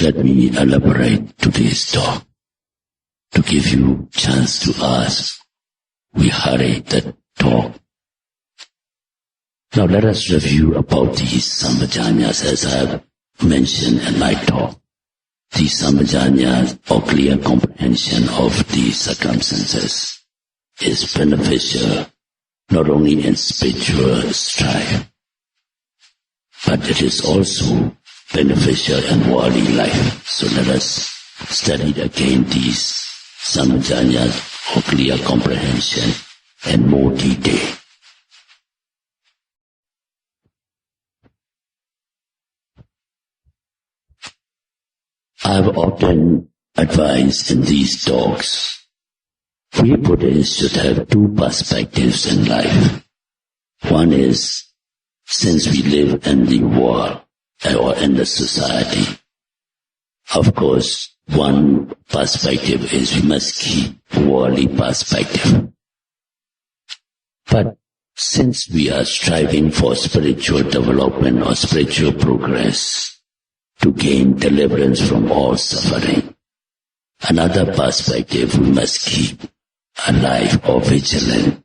let me elaborate today's talk. To give you chance to ask, we hurry the talk. Now let us review about these sampajanyas as I have mentioned in my talk. These sampajanyas, or clear comprehension of the circumstances, is beneficial not only in spiritual strife, but it is also beneficial in worldly life. So let us study again these sampajanyas, or clear comprehension, in more detail. I have often advised in these talks, we Buddhists should have two perspectives in life. One is, since we live in the world or in the society, of course, one perspective is we must keep worldly perspective. But since we are striving for spiritual development or spiritual progress, to gain deliverance from all suffering, another perspective we must keep alive or vigilant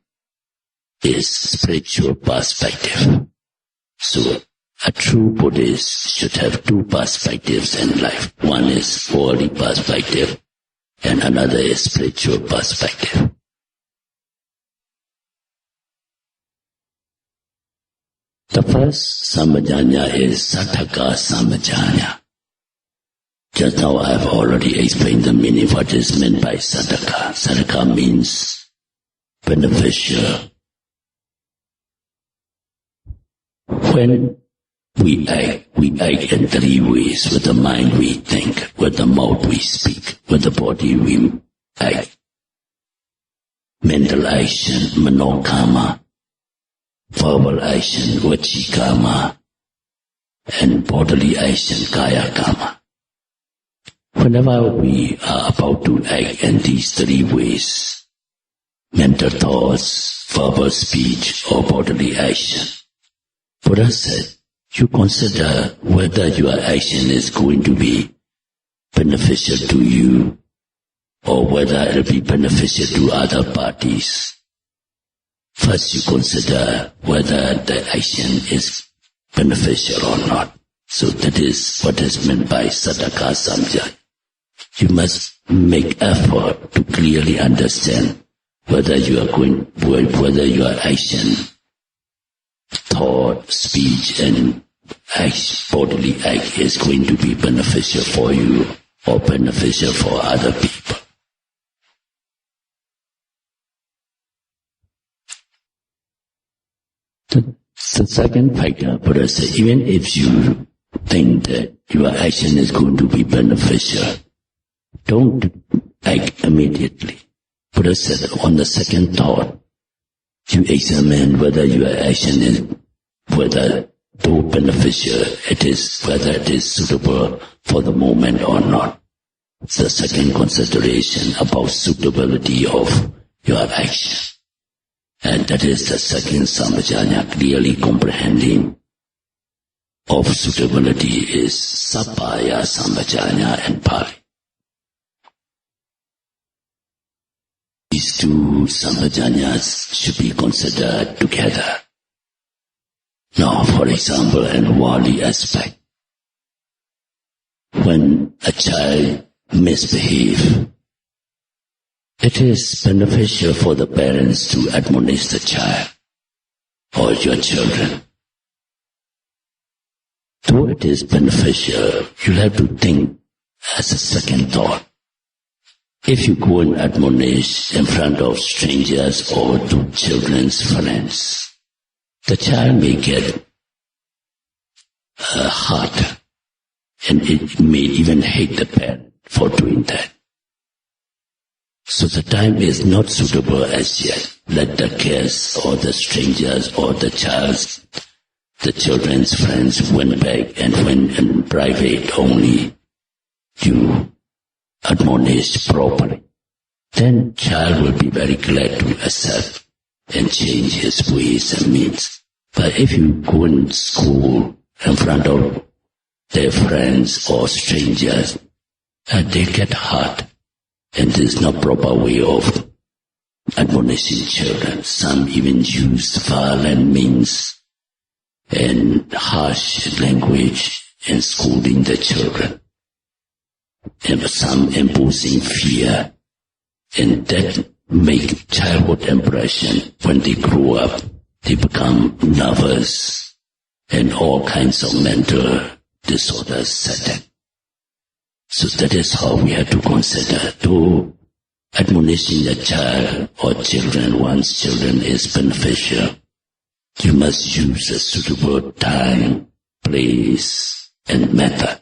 is spiritual perspective. So a true Buddhist should have two perspectives in life. One is worldly perspective and another is spiritual perspective. The first sampajanya is Saddhaka sampajanya. Just now I have already explained the meaning, what is meant by Saddhaka. Saddhaka means beneficial. When we act in three ways. With the mind we think, with the mouth we speak, with the body we act. Mental action, manokama, verbal action, vachikama, and bodily action, kaya kama. Whenever we are about to act in these three ways, mental thoughts, verbal speech, or bodily action, Buddha said, you consider whether your action is going to be beneficial to you or whether it will be beneficial to other parties. First you consider whether the action is beneficial or not. So that is what is meant by Saddhaka sampajanya. You must make effort to clearly understand whether your action, thought, speech, and bodily act is going to be beneficial for you or beneficial for other people. The second factor, Buddha said, even if you think that your action is going to be beneficial, don't act immediately. Buddha said, on the second thought, you examine whether your action is, whether though beneficial, whether it is suitable for the moment or not. It's the second consideration about suitability of your action. And that is the second sampajanya, clearly comprehending of suitability is Sappaya sampajanya in Pali. These two sampajanyas should be considered together. Now, for example, in worldly aspect, when a child misbehaves, it is beneficial for the parents to admonish the child or your children. Though it is beneficial, you'll have to think as a second thought. If you go and admonish in front of strangers or to children's friends, the child may get hurt and it may even hate the parent for doing that. So the time is not suitable as yet. Let the guests or the strangers or the children's friends went back, and when in private only you admonish properly. Then child will be very glad to accept and change his ways and means. But if you go in school in front of their friends or strangers, they get hurt. And there's no proper way of admonishing children. Some even use violent means and harsh language in schooling the children. And some imposing fear. And that make childhood impression. When they grow up, they become nervous and all kinds of mental disorders set in. So that is how we have to consider. To admonishing a child or children, one's children is beneficial. You must use a suitable time, place, and method.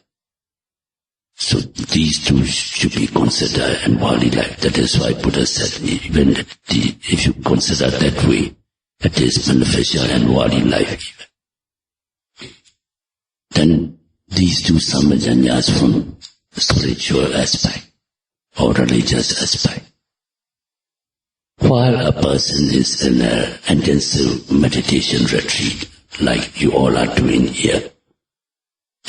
So these two should be considered in worldly life. That is why Buddha said, even if you consider that way, it is beneficial in worldly life even. Then these two samajanyas from spiritual aspect or religious aspect. While a person is in an intensive meditation retreat, like you all are doing here,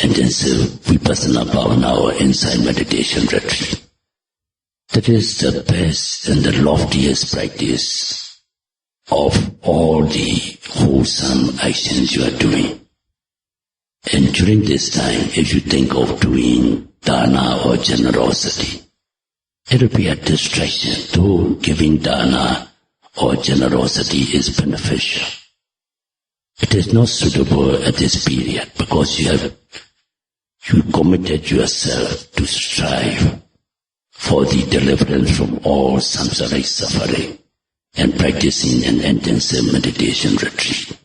intensive vipassana bhavana or inside meditation retreat, that is the best and the loftiest practice of all the wholesome actions you are doing. And during this time, if you think of doing dana or generosity, it will be a distraction. Though giving dana or generosity is beneficial, it is not suitable at this period because you committed yourself to strive for the deliverance from all samsaric suffering and practicing an intensive meditation retreat.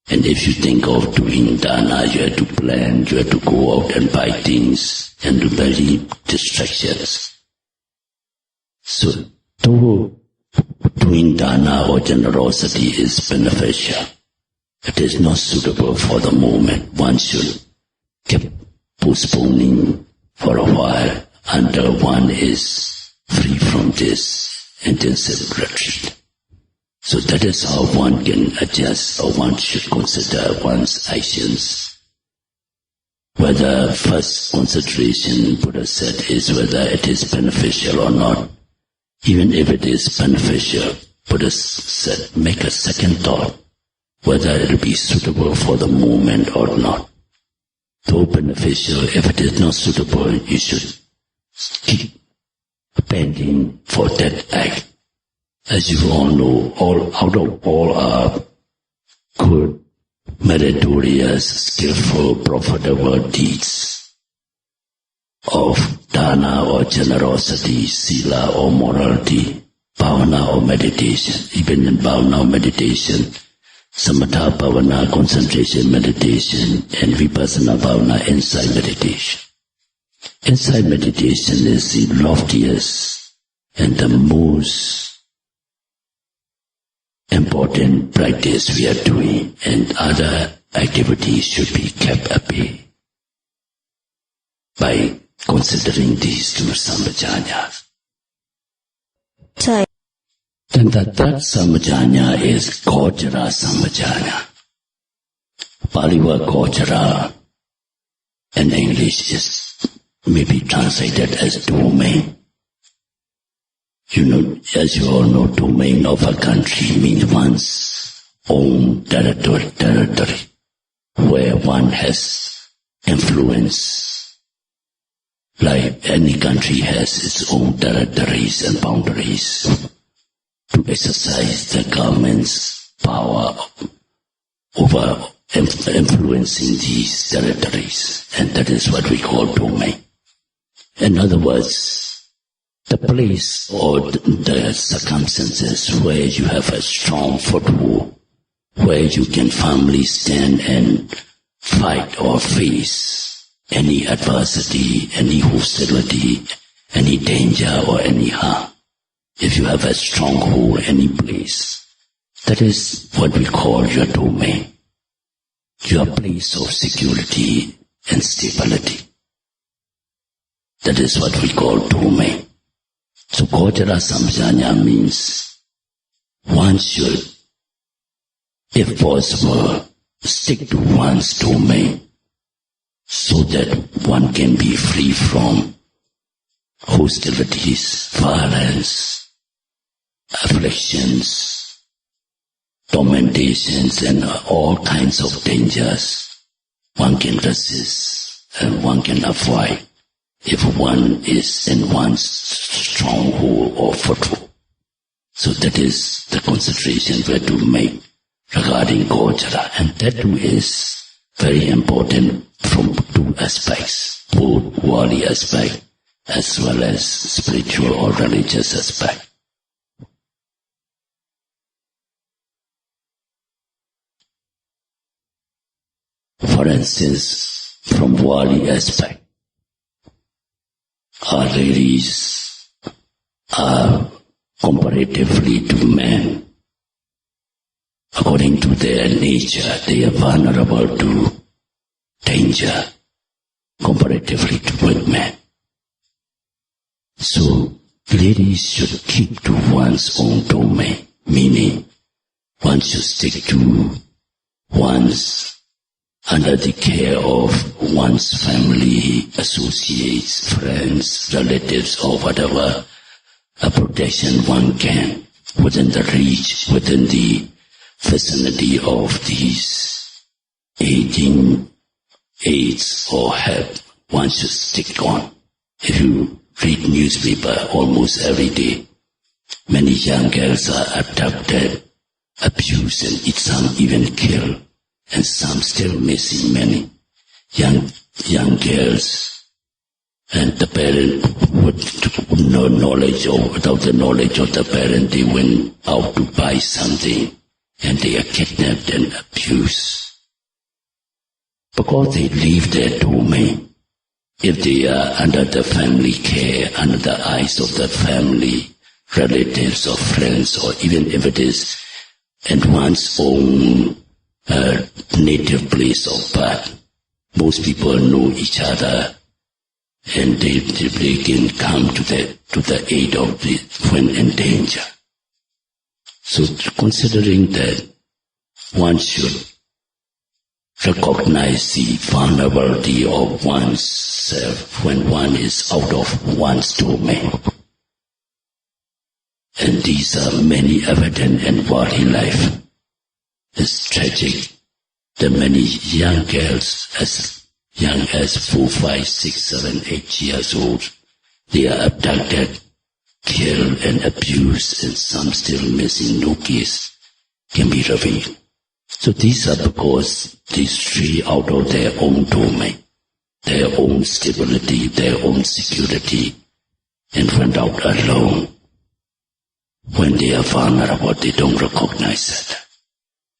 And if you think of doing dana, you have to plan, you have to go out and buy things and do many distractions. So, though doing dana or generosity is beneficial, it is not suitable for the moment. One should keep postponing for a while until one is free from this intensive retreat. So that is how one can adjust, or one should consider one's actions. Whether first consideration, Buddha said, is whether it is beneficial or not. Even if it is beneficial, Buddha said, make a second thought, whether it will be suitable for the moment or not. Though beneficial, if it is not suitable, you should keep pending for that act. As you all know, out of all our good, meritorious, skillful, profitable deeds of dana or generosity, sila or morality, bhavana or meditation, even in bhavana or meditation, samatha bhavana, concentration meditation, and vipassana bhavana, insight meditation. Insight meditation is the loftiest and the most important practice we are doing, and other activities should be kept at bay by considering these two samajanyas. Then the third samajanya is Gochara samajanya. Pali word Gochara in English is maybe translated as domain. You know, as you all know, domain of a country means one's own territory, where one has influence. Like any country has its own territories and boundaries to exercise the government's power over influencing these territories. And that is what we call domain. In other words, the place or the circumstances where you have a strong foothold, where you can firmly stand and fight or face any adversity, any hostility, any danger or any harm. If you have a stronghold, any place, that is what we call your domain, your place of security and stability. That is what we call domain. So Gochara samajanya means one should, if possible, stick to one's domain so that one can be free from hostilities, violence, afflictions, tormentations, and all kinds of dangers. One can resist and one can avoid if one is in one's stronghold or foothold. So that is the concentration we have to make regarding Gochara. And that too is very important from two aspects, both worldly aspect as well as spiritual or religious aspect. For instance, from worldly aspect, our ladies are comparatively to men. According to their nature, they are vulnerable to danger comparatively to women. So, ladies should keep to one's own domain, meaning one should stick to one's under the care of one's family, associates, friends, relatives, or whatever a protection one can within the reach, within the vicinity of these aging aids or help. One should stick on. If you read newspaper almost every day, many young girls are abducted, abused, and some even killed. And some still missing many young girls, and the parent with no knowledge or without the knowledge of the parent, they went out to buy something and they are kidnapped and abused because they leave their domain. If they are under the family care, under the eyes of the family, relatives or friends, or even if it is in one's own native place of birth, most people know each other, and they can come to the aid of the when in danger. So, considering that, one should recognize the vulnerability of oneself when one is out of one's domain. And these are many evident in worldly life. It's tragic that many young girls, as young as 4, 5, 6, 7, 8 years old, they are abducted, killed, and abused, and some still missing. No case can be revealed. So these are because they stray out of their own domain, their own stability, their own security, and went out alone. When they are vulnerable, they don't recognize that.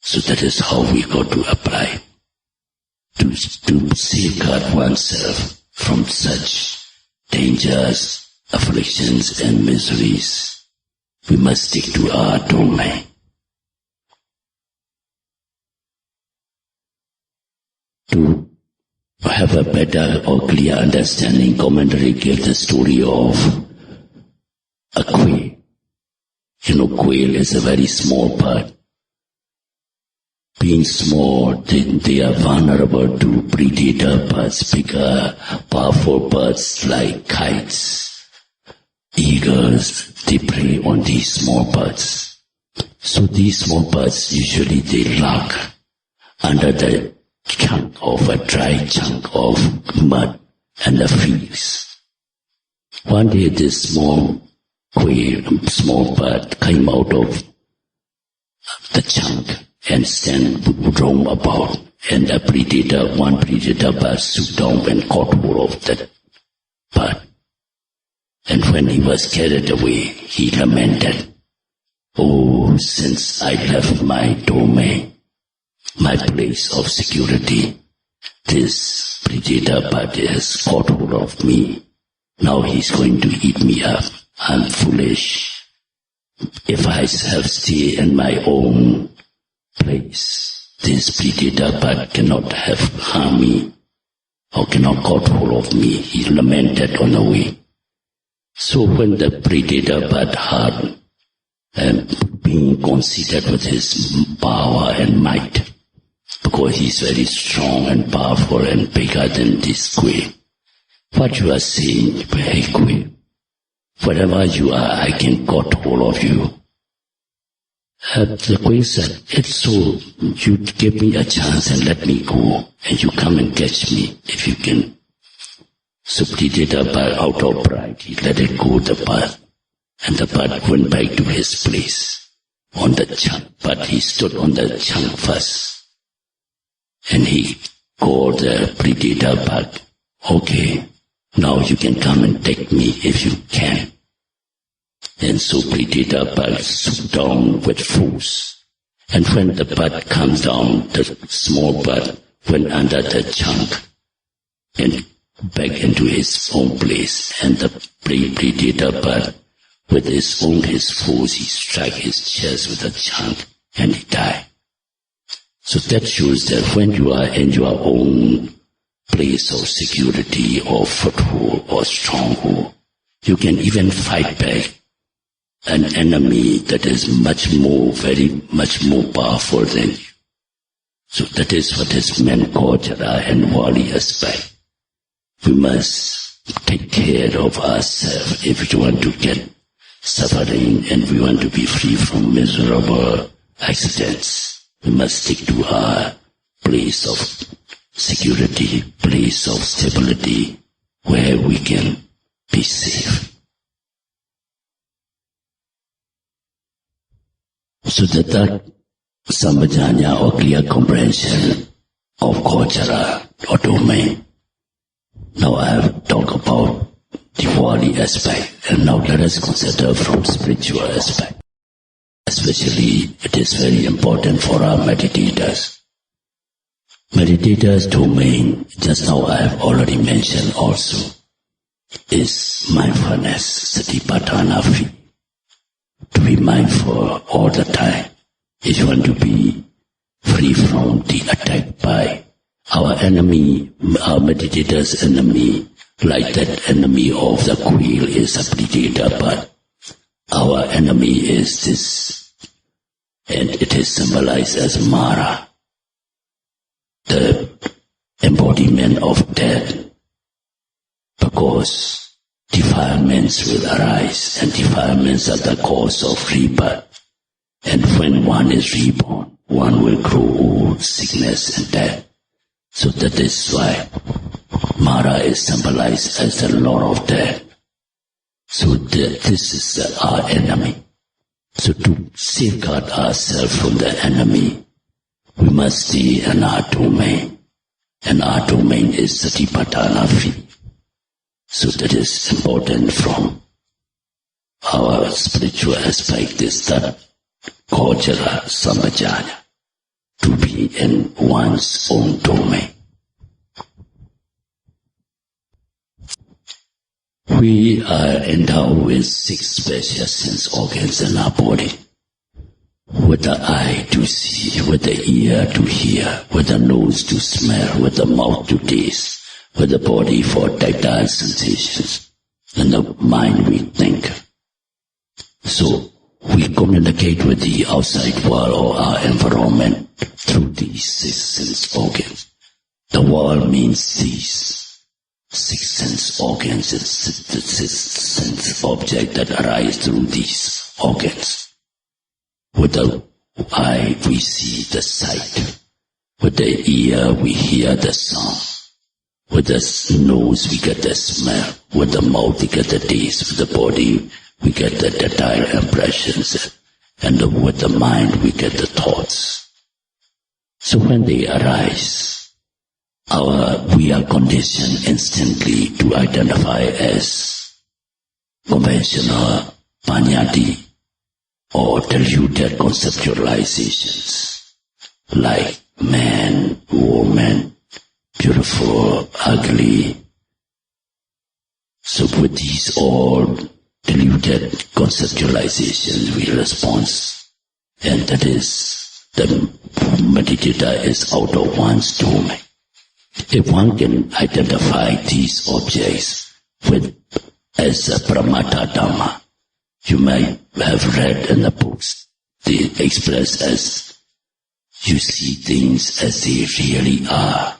So that is how we got to apply to safeguard oneself from such dangers, afflictions, and miseries. We must stick to our domain. To have a better or clear understanding, commentary gives the story of a quail. Quail is a very small bird. Being small, they are vulnerable to predator birds, bigger, powerful birds like kites, eagles. They prey on these small birds. So these small birds, usually they lurk under the chunk of a dry chunk of mud and the fields. One day this small bird came out of the chunk and stand roam about, and one predator bird swooped down and caught hold of that bird. And when he was carried away, he lamented, "Oh, since I left my domain, my place of security, this predator bird has caught hold of me. Now he's going to eat me up. I'm foolish. If I have stayed in my own place, this predator bird cannot have harmed me or cannot caught hold of me." He lamented on the way. So when the predator bird heard, being considered with his power and might, because he's very strong and powerful and bigger than this Kui. What you are saying, hey Kui, whatever you are, I can got hold of you. The Queen said, it's so, you give me a chance and let me go, and you come and catch me if you can. So Predator bird, out of pride, he let it go, the bird, and the bird went back to his place on the chunk, but he stood on the chunk first, and he called the Predator bird, okay, now you can come and take me if you can. And so Predator bird swooped down with force. And when the bird comes down, the small bird went under the chunk and back into his own place. And the Predator bird, with his force, he struck his chest with a chunk and he died. So that shows that when you are in your own place of security or foothold or stronghold, you can even fight back an enemy that is very much more powerful than you. So that is what is meant cultural and worldly aspect. We must take care of ourselves if we want to get suffering and we want to be free from miserable accidents. We must stick to our place of security, place of stability, where we can be safe. So that Sambhajanya or clear comprehension of culture or domain. Now I have talked about the worldly aspect, and now let us consider from spiritual aspect. Especially it is very important for our meditators. Meditators' domain, just now I have already mentioned also, is mindfulness, satipatthana free. To be mindful all the time. If you want to be free from the attack by our enemy, our meditator's enemy, like that enemy of the quail is a predator, but our enemy is this, and it is symbolized as Mara, the embodiment of death, because defilements will arise, and defilements are the cause of rebirth. And when one is reborn, one will grow old, sickness and death. So that is why Mara is symbolized as the Lord of Death. So this is our enemy. So to safeguard ourselves from the enemy, we must stay in our domain. And our domain is satipatthana free. So that is important from our spiritual aspect, is that cultural sambhajanya, to be in one's own domain. We are endowed with 6 special sense organs in our body. With the eye to see, with the ear to hear, with the nose to smell, with the mouth to taste, with the body for tactile sensations, and the mind we think. So we communicate with the outside world or our environment through these 6 sense organs. The world means these 6 sense organs, the 6 sense objects that arise through these organs. With the eye we see the sight, with the ear we hear the sound, with the nose we get the smell, with the mouth we get the taste, with the body we get the tactile impressions, and with the mind we get the thoughts. So when they arise, we are conditioned instantly to identify as conventional panyati or diluted conceptualizations like man, woman, beautiful, ugly. So with these all diluted conceptualizations we respond, and that is the meditator is out of one's domain. If one can identify these objects as a pramata dhamma, you might have read in the books they express as you see things as they really are.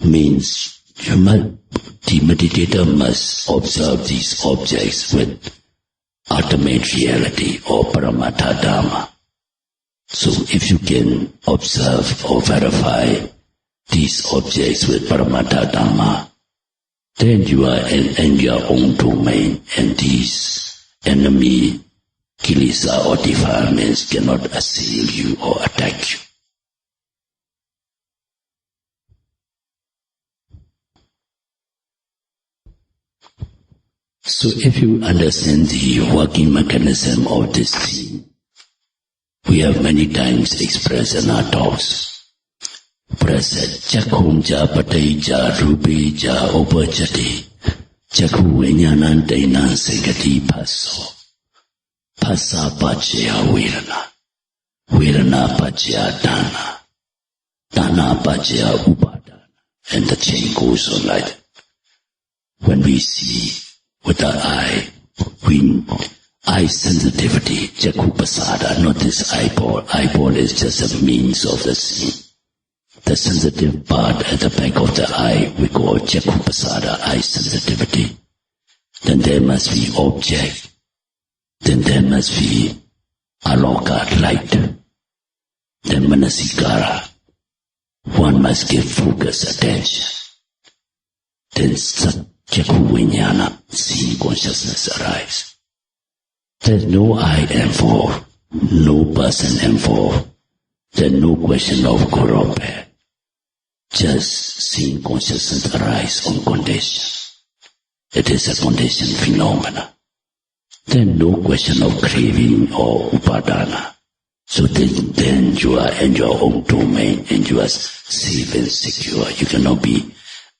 Means the meditator must observe these objects with ultimate reality or Paramattha Dhamma. So if you can observe or verify these objects with Paramattha Dhamma, then you are in your own domain, and these enemy, kilesa or defilements cannot assail you or attack you. So if you understand the working mechanism of this theme, we have many times expressed in our talks. Prasad Chakhum ja Patai ja Rupi ja Upajati Chakhu Vinyanan Dainan Segati Paso Pasa Pachya Virana Virana Pachya Dana Dana Pachya Upadana, and the chain goes on like that. When we see with our eye, eye sensitivity, Chakhu Pasada, not this eyeball. Eyeball is just a means of the seeing. The sensitive part at the back of the eye we call Chakhu Pasada, eye sensitivity. Then there must be object. Then there must be aloka, light. Then manasikara. One must give focus, attention. Then Chakhu Vinyana, seeing consciousness arise. There's no I involved, no person involved. There's no question of good or bad. Just seeing consciousness arise on condition. It is a condition phenomena. Then no question of craving or upadana. So then you are in your own domain and you are safe and secure. You cannot be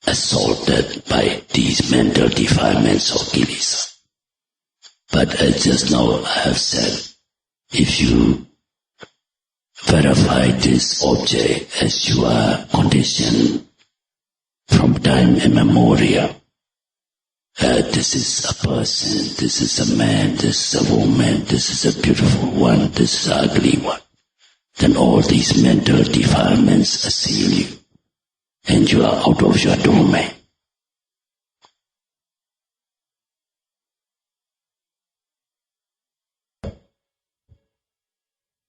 assaulted by these mental defilements or kilesa. But as just now I have said, if you verify this object as you are conditioned from time immemorial, this is a person, this is a man, this is a woman, this is a beautiful one, this is an ugly one, then all these mental defilements assail you, and you are out of your domain.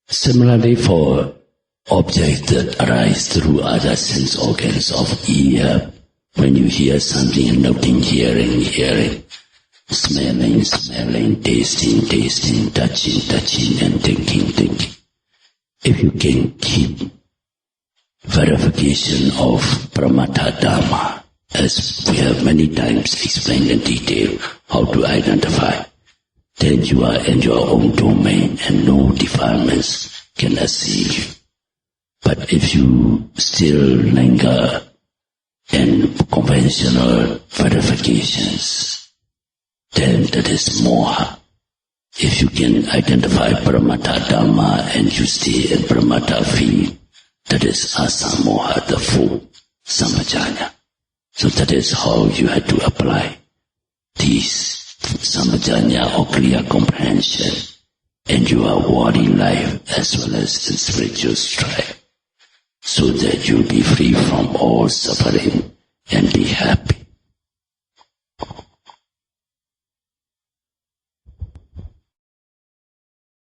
Similarly, for objects that arise through other sense organs of ear, when you hear something, noting, hearing, smelling, tasting, touching, and thinking. If you can keep verification of Paramattha Dhamma, as we have many times explained in detail how to identify, then you are in your own domain and no defilements can assail you. But if you still linger in conventional verifications, then that is moha. If you can identify Paramattha Dhamma and you stay in Paramattha field, that is asamoha, the full sampajanya. So that is how you have to apply these sampajanya or clear comprehension in your worldly life as well as in spiritual strife, so that you'll be free from all suffering and be happy.